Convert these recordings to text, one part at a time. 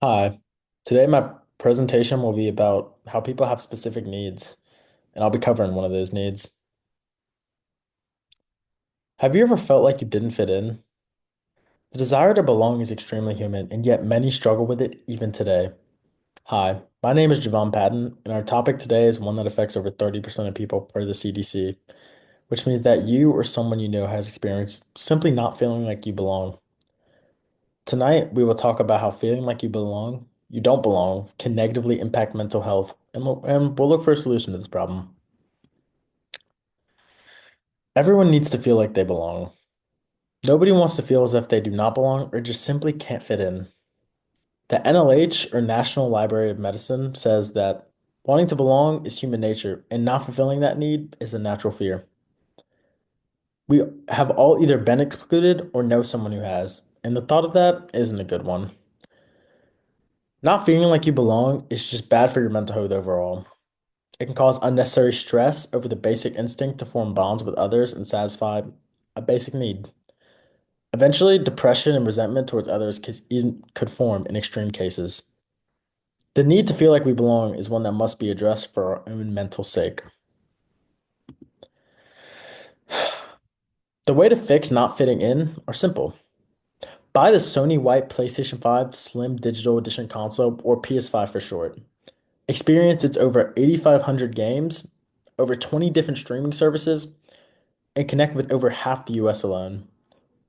Hi. Today, my presentation will be about how people have specific needs, and I'll be covering one of those needs. Have you ever felt like you didn't fit in? The desire to belong is extremely human, and yet many struggle with it even today. Hi, my name is Javon Patton, and our topic today is one that affects over 30% of people per the CDC, which means that you or someone you know has experienced simply not feeling like you belong. Tonight, we will talk about how feeling like you don't belong, can negatively impact mental health, and we'll look for a solution to this problem. Everyone needs to feel like they belong. Nobody wants to feel as if they do not belong or just simply can't fit in. The NLH, or National Library of Medicine, says that wanting to belong is human nature, and not fulfilling that need is a natural fear. We have all either been excluded or know someone who has, and the thought of that isn't a good one. Not feeling like you belong is just bad for your mental health overall. It can cause unnecessary stress over the basic instinct to form bonds with others and satisfy a basic need. Eventually, depression and resentment towards others could form in extreme cases. The need to feel like we belong is one that must be addressed for our own mental sake. The way to fix not fitting in are simple. Buy the Sony White PlayStation 5 Slim Digital Edition console, or PS5 for short. Experience its over 8,500 games, over 20 different streaming services, and connect with over half the US alone.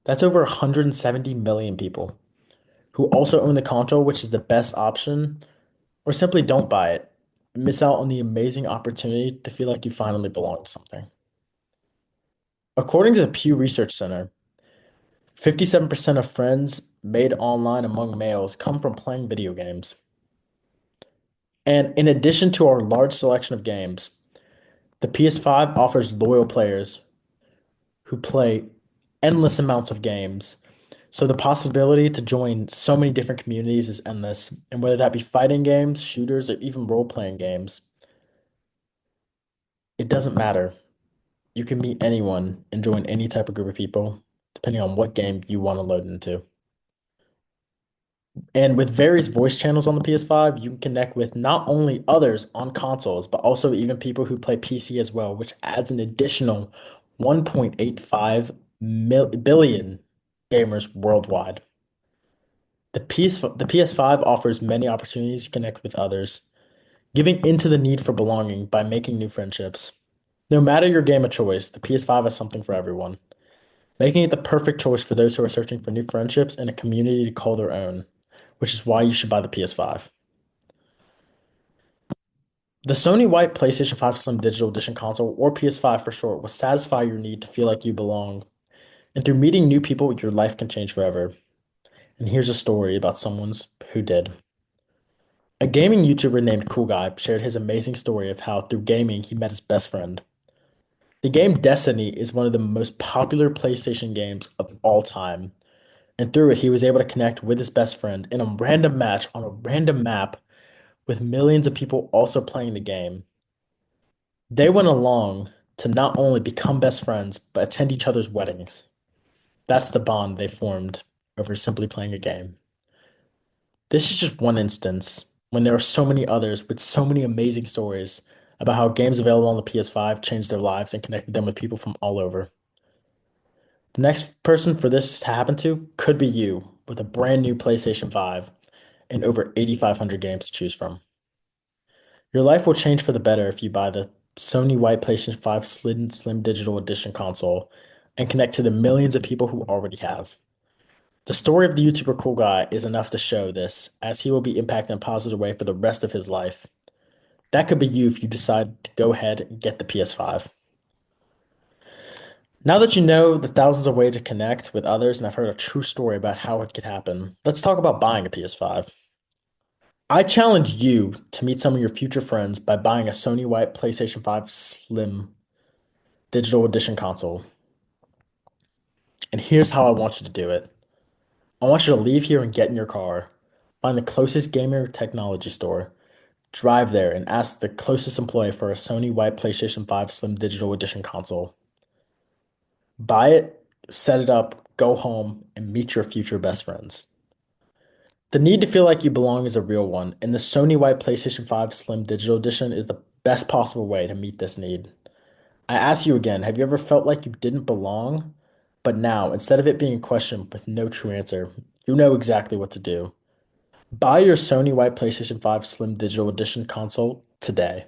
That's over 170 million people who also own the console, which is the best option, or simply don't buy it. Miss out on the amazing opportunity to feel like you finally belong to something. According to the Pew Research Center, 57% of friends made online among males come from playing video games. And in addition to our large selection of games, the PS5 offers loyal players who play endless amounts of games. So the possibility to join so many different communities is endless. And whether that be fighting games, shooters, or even role-playing games, it doesn't matter. You can meet anyone and join any type of group of people, depending on what game you want to load into. And with various voice channels on the PS5, you can connect with not only others on consoles, but also even people who play PC as well, which adds an additional 1.85 billion gamers worldwide. The PS5 offers many opportunities to connect with others, giving into the need for belonging by making new friendships. No matter your game of choice, the PS5 has something for everyone, making it the perfect choice for those who are searching for new friendships and a community to call their own, which is why you should buy the PS5. The Sony White PlayStation 5 Slim Digital Edition console, or PS5 for short, will satisfy your need to feel like you belong. And through meeting new people, your life can change forever. And here's a story about someone's who did. A gaming YouTuber named Cool Guy shared his amazing story of how through gaming he met his best friend. The game Destiny is one of the most popular PlayStation games of all time, and through it he was able to connect with his best friend in a random match on a random map with millions of people also playing the game. They went along to not only become best friends, but attend each other's weddings. That's the bond they formed over simply playing a game. This is just one instance when there are so many others with so many amazing stories about how games available on the PS5 changed their lives and connected them with people from all over. The next person for this to happen to could be you with a brand new PlayStation 5 and over 8,500 games to choose from. Your life will change for the better if you buy the Sony White PlayStation 5 Slim Digital Edition console and connect to the millions of people who already have. The story of the YouTuber Cool Guy is enough to show this, as he will be impacted in a positive way for the rest of his life. That could be you if you decide to go ahead and get the PS5. Now that you know the thousands of ways to connect with others and I've heard a true story about how it could happen, let's talk about buying a PS5. I challenge you to meet some of your future friends by buying a Sony White PlayStation 5 Slim Digital Edition console. And here's how I want you to do it. I want you to leave here and get in your car, find the closest gamer technology store, drive there and ask the closest employee for a Sony White PlayStation 5 Slim Digital Edition console. Buy it, set it up, go home, and meet your future best friends. The need to feel like you belong is a real one, and the Sony White PlayStation 5 Slim Digital Edition is the best possible way to meet this need. I ask you again, have you ever felt like you didn't belong? But now, instead of it being a question with no true answer, you know exactly what to do. Buy your Sony White PlayStation 5 Slim Digital Edition console today.